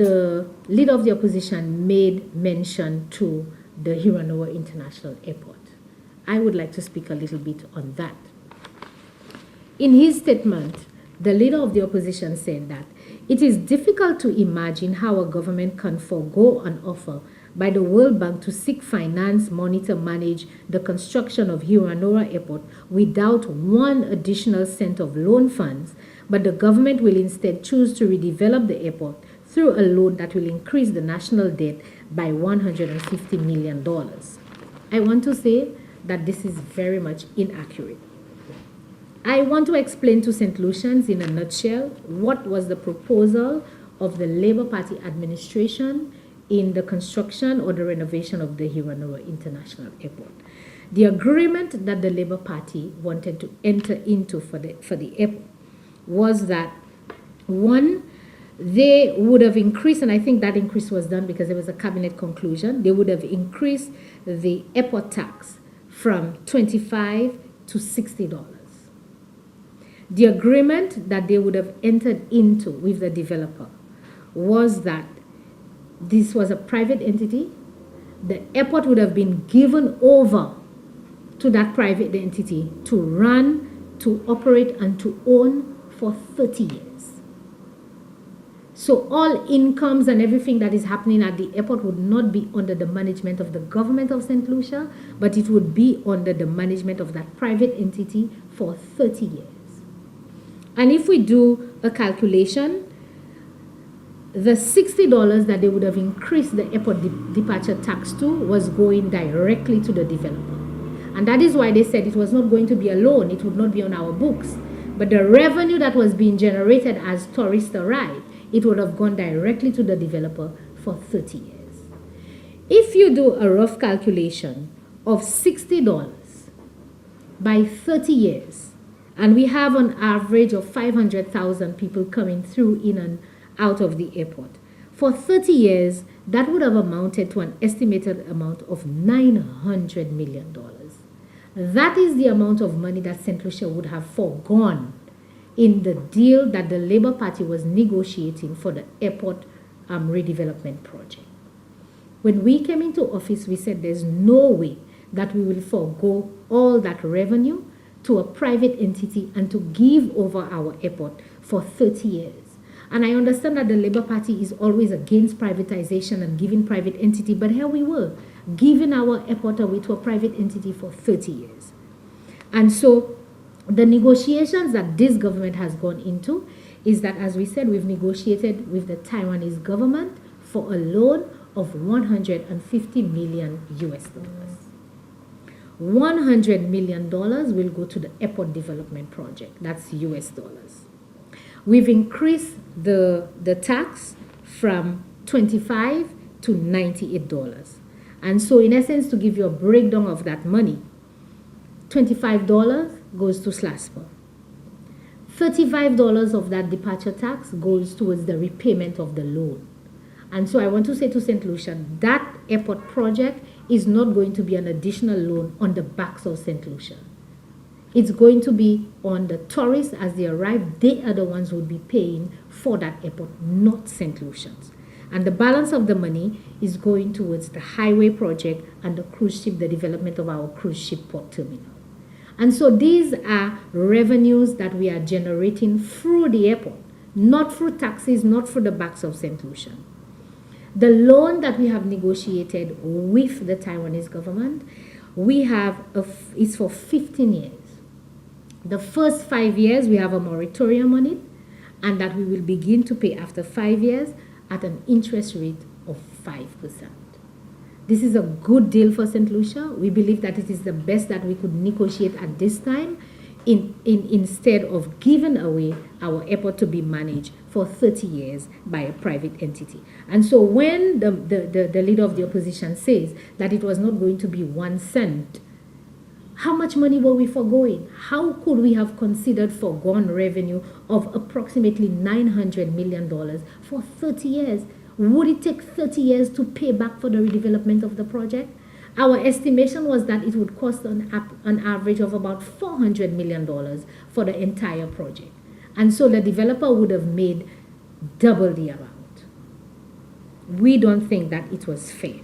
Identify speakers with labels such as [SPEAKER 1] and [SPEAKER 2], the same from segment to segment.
[SPEAKER 1] the leader of the opposition made mention to the Hewanorra International Airport. I would like to speak a little bit on that. In his statement, the leader of the opposition said that it is difficult to imagine how a government can forego an offer by the World Bank to seek finance, monitor, manage the construction of Hewanorra Airport without one additional cent of loan funds, but the government will instead choose to redevelop the airport through a loan that will increase the national debt by $150 million. I want to say that this is very much inaccurate. I want to explain to St. Lucians in a nutshell what was the proposal of the Labour Party administration in the construction or the renovation of the Hewanorra International Airport. The agreement that the Labour Party wanted to enter into for the airport was that, one, they would have increased, and I think that increase was done because there was a cabinet conclusion, they would have increased the airport tax from $25 to $60. The agreement that they would have entered into with the developer was that this was a private entity. The airport would have been given over to that private entity to run, to operate, and to own for 30 years. So all incomes and everything that is happening at the airport would not be under the management of the government of St. Lucia, but it would be under the management of that private entity for 30 years. And if we do a calculation, the $60 that they would have increased the airport departure tax to was going directly to the developer. And that is why they said it was not going to be a loan, it would not be on our books. But the revenue that was being generated as tourists arrived, it would have gone directly to the developer for 30 years. If you do a rough calculation of $60 by 30 years, and we have an average of 500,000 people coming through in and out of the airport, for 30 years, that would have amounted to an estimated amount of $900 million. That is the amount of money that St. Lucia would have foregone in the deal that the Labour Party was negotiating for the airport redevelopment project. When we came into office, we said there's no way that we will forego all that revenue to a private entity and to give over our airport for 30 years. And I understand that the Labour Party is always against privatization and giving private entity, but here we were, giving our airport away to a private entity for 30 years. And so the negotiations that this government has gone into is that, as we said, we've negotiated with the Taiwanese government for a loan of $150 million US. $100 million will go to the airport development project. That's US dollars. We've increased the tax from $25 to $98. And so in essence, to give you a breakdown of that money, $25 goes to SLASPA. $35 of that departure tax goes towards the repayment of the loan. And so I want to say to St. Lucia, that airport project is not going to be an additional loan on the backs of St. Lucia. It's going to be on the tourists as they arrive. They are the ones who will be paying for that airport, not St. Lucians. And the balance of the money is going towards the highway project and the cruise ship, the development of our cruise ship port terminal. And so these are revenues that we are generating through the airport, not through taxes, not through the backs of St. Lucia. The loan that we have negotiated with the Taiwanese government, is for 15 years. The first 5 years, we have a moratorium on it, and that we will begin to pay after 5 years at an interest rate of 5%. This is a good deal for St. Lucia. We believe that it is the best that we could negotiate at this time instead of giving away our airport to be managed for 30 years by a private entity. And so when the leader of the opposition says that it was not going to be 1 cent, how much money were we foregoing? How could we have considered foregone revenue of approximately $900 million for 30 years? Would it take 30 years to pay back for the redevelopment of the project? Our estimation was that it would cost an average of about $400 million for the entire project. And so the developer would have made double the amount. we don't think that it was fair.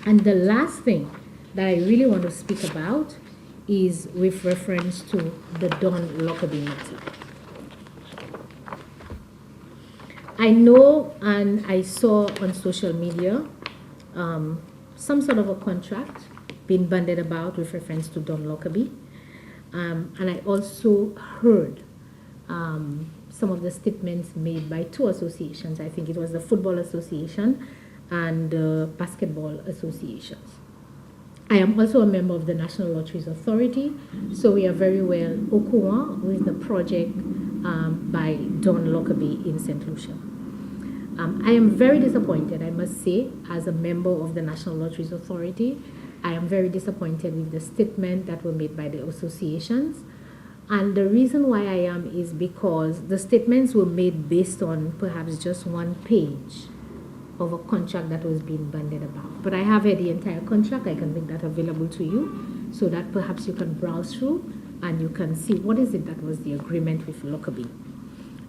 [SPEAKER 1] And the last thing that I really want to speak about is with reference to the Don Lockerbie matter. I know and I saw on social media some sort of a contract being bandied about with reference to Don Lockerbie. And I also heard some of the statements made by two associations. I think it was the Football Association and the Basketball Associations. I am also a member of the National Lotteries Authority, so we are very well au courant with the project by Don Lockerbie in St. Lucia. I am very disappointed, I must say, as a member of the National Lotteries Authority. I am very disappointed with the statement that were made by the associations. And the reason why I am is because the statements were made based on perhaps just one page of a contract that was being bandied about. But I have here the entire contract. I can make that available to you so that perhaps you can browse through and you can see what is it that was the agreement with Lockerbie.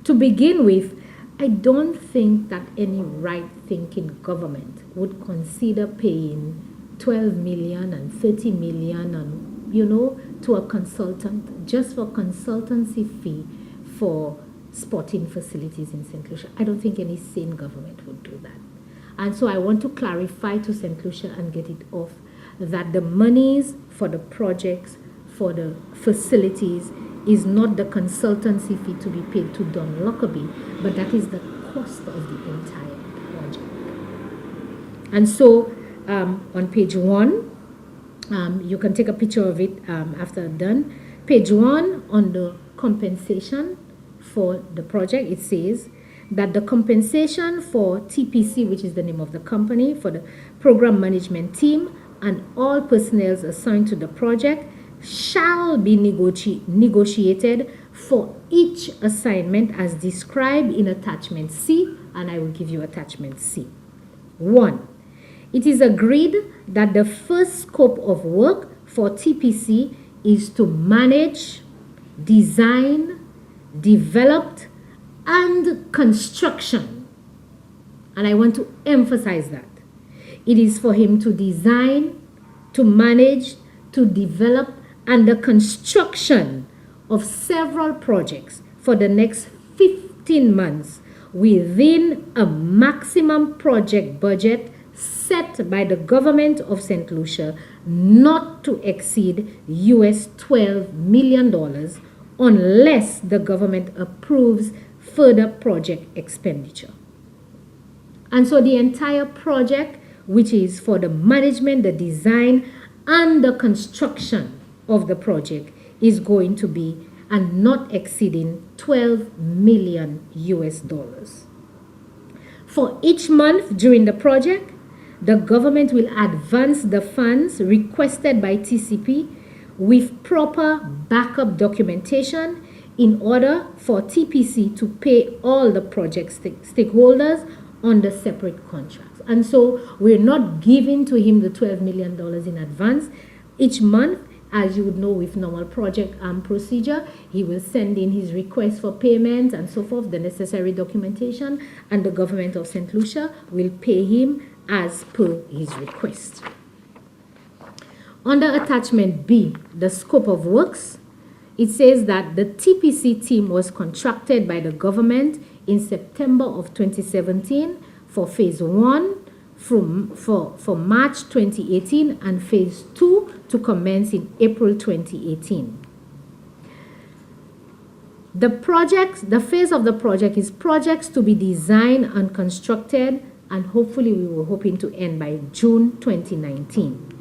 [SPEAKER 1] To begin with, I don't think that any right-thinking government would consider paying 12 million and 30 million and, to a consultant just for consultancy fee for sporting facilities in St. Lucia. I don't think any sane government would do that. And so I want to clarify to St. Lucia and get it off that the monies for the projects, for the facilities, is not the consultancy fee to be paid to Don Lockerbie, but that is the cost of the entire project. And so on page 1, you can take a picture of it after done. Page 1, on the compensation for the project, it says that the compensation for TPC, which is the name of the company, for the program management team and all personnel assigned to the project shall be negotiated for each assignment as described in attachment C, and I will give you attachment C. 1. It is agreed that the first scope of work for TPC is to manage, design, develop, and construction. And I want to emphasize that. It is for him to design, to manage, to develop, and the construction of several projects for the next 15 months within a maximum project budget set by the government of St. Lucia not to exceed US $12 million unless the government approves further project expenditure. And so the entire project, which is for the management, the design, and the construction of the project, is going to be and not exceeding $12 million US. For each month during the project, the government will advance the funds requested by TCP with proper backup documentation in order for TPC to pay all the project stakeholders on the separate contracts. And so we're not giving to him the $12 million in advance. Each month, as you would know with normal project procedure, he will send in his request for payment and so forth, the necessary documentation, and the government of St. Lucia will pay him as per his request. Under attachment B, the scope of works, it says that the TPC team was contracted by the government in September of 2017 for phase 1 for March 2018 and phase 2 to commence in April 2018. The phase of the project is projects to be designed and constructed, and hopefully we were hoping to end by June 2019.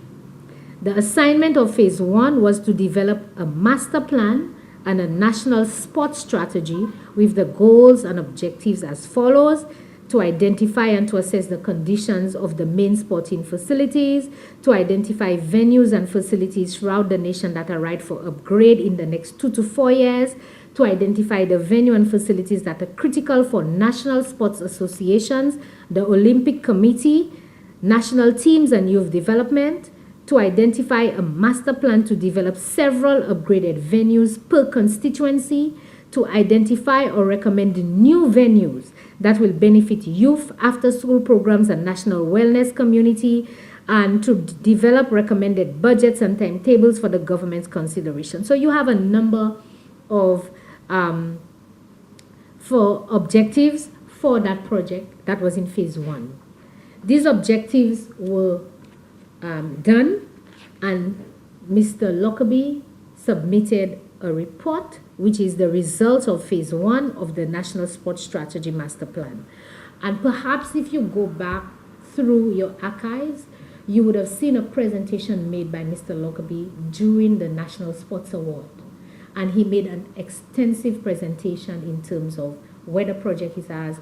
[SPEAKER 1] The assignment of phase 1 was to develop a master plan and a national sports strategy with the goals and objectives as follows: to identify and to assess the conditions of the main sporting facilities, to identify venues and facilities throughout the nation that are right for upgrade in the next 2 to 4 years, to identify the venue and facilities that are critical for national sports associations, the Olympic Committee, national teams and youth development, to identify a master plan to develop several upgraded venues per constituency, to identify or recommend new venues that will benefit youth, after-school programs and national wellness community, and to develop recommended budgets and timetables for the government's consideration. So you have a number of for objectives for that project that was in phase 1. These objectives were done, and Mr. Lockerbie submitted a report, which is the result of phase 1 of the National Sports Strategy Master Plan. And perhaps if you go back through your archives, you would have seen a presentation made by Mr. Lockerbie during the National Sports Award. And he made an extensive presentation in terms of where the project is at,